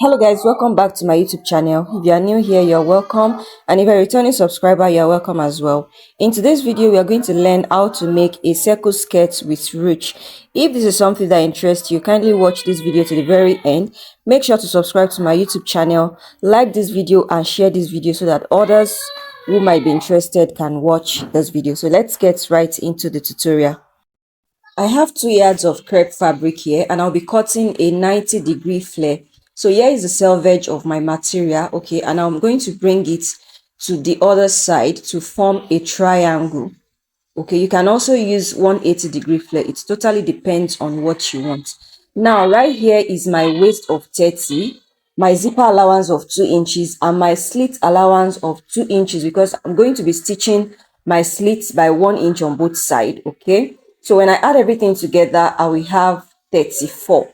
Hello guys, welcome back to my YouTube channel. If you are new here, you're welcome, and if you're a returning subscriber, you're welcome as well. In today's video, we are going to learn how to make a circle skirt with Ruch. If this is something that interests you, kindly watch this video to the very end. Make sure to subscribe to my YouTube channel, like this video and share this video so that others who might be interested can watch this video. So let's get right into the tutorial. I have 2 yards of crepe fabric here and I'll be cutting a 90-degree flare. So here is the selvage of my material, okay, and I'm going to bring it to the other side to form a triangle. Okay, you can also use 180-degree flare. It totally depends on what you want. Now, right here is my waist of 30, my zipper allowance of 2 inches, and my slit allowance of 2 inches because I'm going to be stitching my slits by 1 inch on both sides. Okay, so when I add everything together, I will have 34.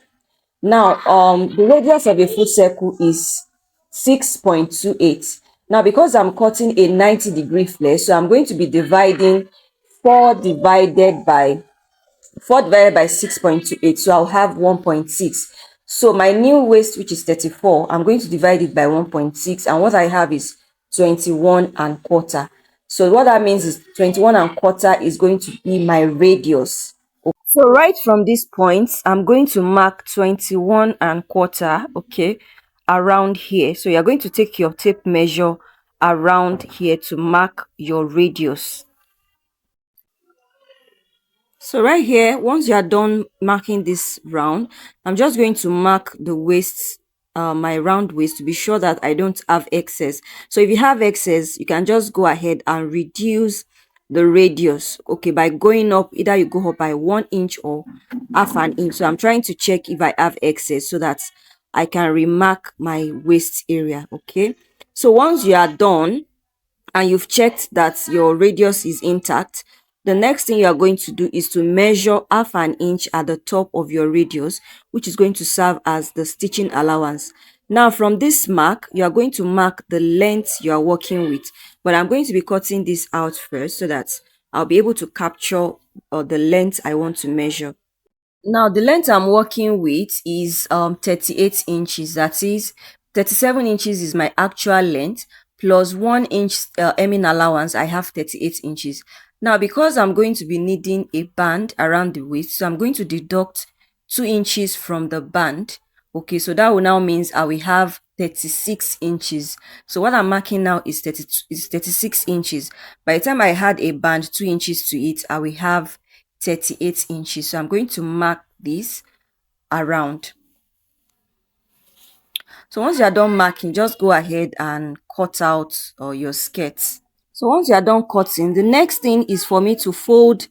Now, the radius of a full circle is 6.28. Now, because I'm cutting a 90-degree flare, so I'm going to be dividing 4 divided by 6.28, so I'll have 1.6. So my new waist, which is 34, I'm going to divide it by 1.6, and what I have is 21 and quarter. So what that means is 21 and quarter is going to be my radius. So right from this point, I'm going to mark 21 and quarter, okay, around here. So you're going to take your tape measure around here to mark your radius. So right here, once you are done marking this round, I'm just going to mark the waist, my round waist, to be sure that I don't have excess. So if you have excess, you can just go ahead and reduce the radius, okay, by going up. Either you go up by 1 inch or half an inch. So I'm trying to check if I have excess so that I can remark my waist area, okay. So once you are done and you've checked that your radius is intact, the next thing you are going to do is to measure half an inch at the top of your radius, which is going to serve as the stitching allowance. Now from this mark, you are going to mark the length you are working with, but I'm going to be cutting this out first so that I'll be able to capture the length I want to measure. Now the length I'm working with is 38 inches. That is 37 inches is my actual length plus 1 inch hemming allowance. I have 38 inches. Now because I'm going to be needing a band around the waist, so I'm going to deduct 2 inches from the band. Okay, so that will now means I will have 36 inches. So what I'm marking now is 36 inches. By the time I add a band 2 inches to it, I will have 38 inches. So I'm going to mark this around. So once you are done marking, just go ahead and cut out your skirts. So once you are done cutting, the next thing is for me to fold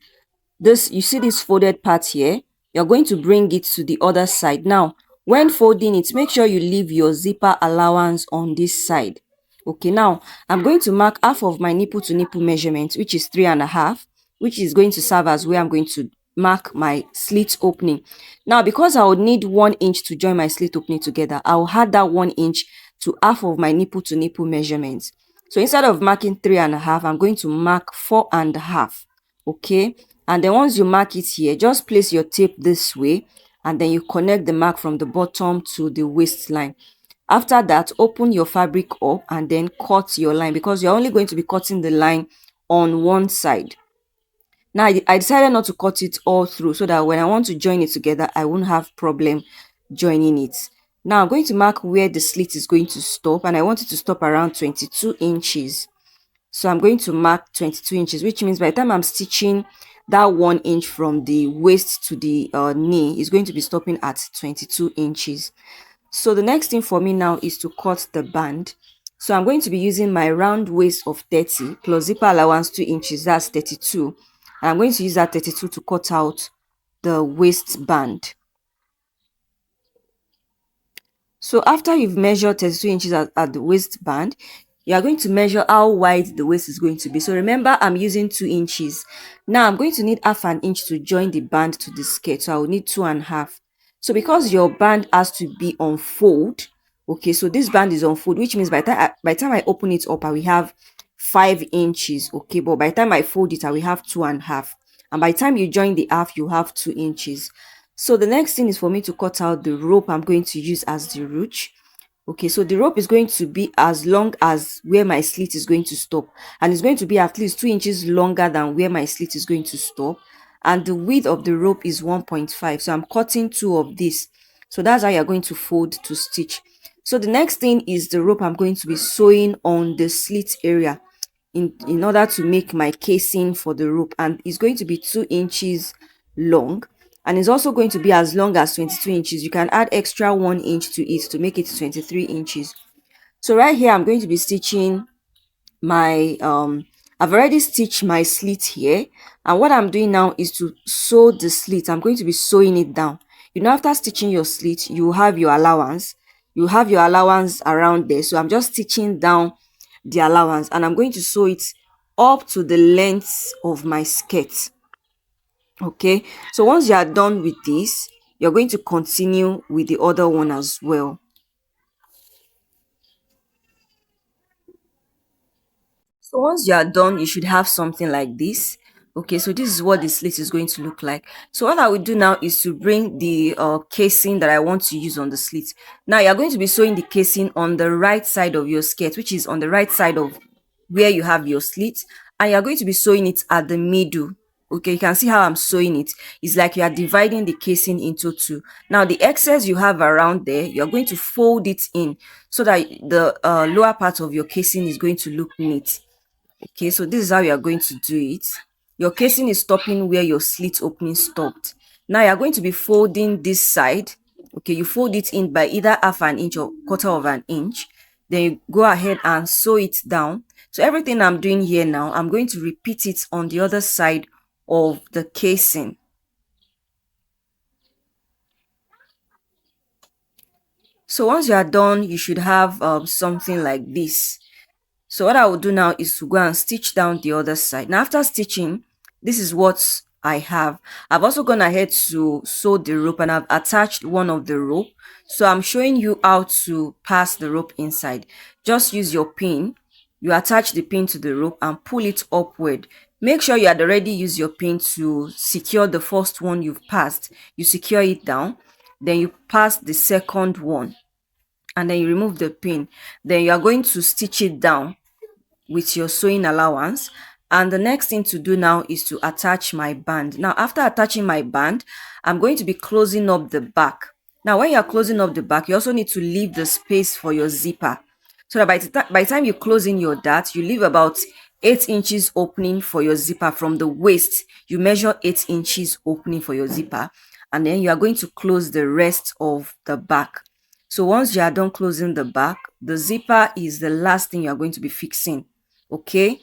this. You see this folded part here, you're going to bring it to the other side. Now when folding it, make sure you leave your zipper allowance on this side. Okay, now I'm going to mark half of my nipple to nipple measurement, which is 3.5, which is going to serve as where I'm going to mark my slit opening. Now because I would need 1 inch to join my slit opening together, I'll add that 1 inch to half of my nipple to nipple measurements. So instead of marking 3.5, I'm going to mark 4.5. Okay, and then once you mark it here, just place your tape this way and then you connect the mark from the bottom to the waistline. After that, open your fabric up and then cut your line because you're only going to be cutting the line on one side. Now I decided not to cut it all through so that when I want to join it together, I won't have problem joining it. Now I'm going to mark where the slit is going to stop, and I want it to stop around 22 inches. So I'm going to mark 22 inches, which means by the time I'm stitching that 1 inch from the waist to the knee is going to be stopping at 22 inches. So the next thing for me now is to cut the band. So I'm going to be using my round waist of 30 plus zipper allowance 2 inches, that's 32. And I'm going to use that 32 to cut out the waistband. So after you've measured 32 inches at the waistband, you are going to measure how wide the waist is going to be. So remember, I'm using 2 inches. Now I'm going to need half an inch to join the band to the skirt. So I will need 2.5. So because your band has to be on fold, okay, so this band is on fold, which means by the time I open it up, I will have 5 inches, okay, but by the time I fold it, I will have 2.5. And by the time you join the half, you have 2 inches. So the next thing is for me to cut out the rope I'm going to use as the ruch. Okay, so the rope is going to be as long as where my slit is going to stop, and it's going to be at least 2 inches longer than where my slit is going to stop. And the width of the rope is 1.5, so I'm cutting two of this. So that's how you're going to fold to stitch. So the next thing is the rope I'm going to be sewing on the slit area in order to make my casing for the rope, and it's going to be 2 inches long, and it's also going to be as long as 22 inches. You can add extra 1 inch to it to make it 23 inches. So right here I'm going to be stitching my I've already stitched my slit here, and what I'm doing now is to sew the slit. I'm going to be sewing it down. You know, after stitching your slit, you have your allowance. You have your allowance around there, so I'm just stitching down the allowance, and I'm going to sew it up to the length of my skirt. Okay, so once you are done with this, you're going to continue with the other one as well. So once you are done, you should have something like this. Okay, so this is what the slit is going to look like. So what I will do now is to bring the casing that I want to use on the slit. Now you're going to be sewing the casing on the right side of your skirt, which is on the right side of where you have your slit, and you're going to be sewing it at the middle. Okay, you can see how I'm sewing it. It's like you are dividing the casing into two. Now the excess you have around there, you're going to fold it in so that the lower part of your casing is going to look neat. Okay, so this is how you are going to do it. Your casing is stopping where your slit opening stopped. Now you are going to be folding this side. Okay, you fold it in by either half an inch or quarter of an inch. Then you go ahead and sew it down. So everything I'm doing here now, I'm going to repeat it on the other side of the casing. So once you are done, you should have something like this. So what I will do now is to go and stitch down the other side. Now after stitching, this is what I have. I've also gone ahead to sew the rope, and I've attached one of the rope. So I'm showing you how to pass the rope inside. Just use your pin. You attach the pin to the rope and pull it upward. Make sure you had already used your pin to secure the first one you've passed. You secure it down. Then you pass the second one, and then you remove the pin. Then you are going to stitch it down with your sewing allowance. And the next thing to do now is to attach my band. Now after attaching my band, I'm going to be closing up the back. Now when you're closing up the back, you also need to leave the space for your zipper, so that by the time you close in your dart, you leave about 8 inches opening for your zipper. From the waist, you measure 8 inches opening for your zipper, and then you are going to close the rest of the back. So once you are done closing the back, the zipper is the last thing you are going to be fixing. Okay,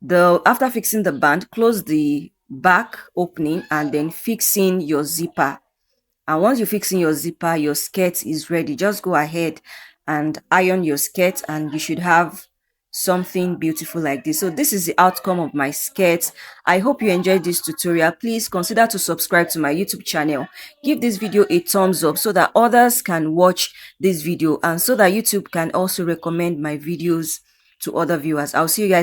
after fixing the band, close the back opening and then fixing your zipper. And once you fix in your zipper, your skirt is ready. Just go ahead and iron your skirt, and you should have something beautiful like this. So this is the outcome of my skirt. I hope you enjoyed this tutorial. Please consider to subscribe to my YouTube channel. Give this video a thumbs up so that others can watch this video, and so that YouTube can also recommend my videos to other viewers. I'll see you guys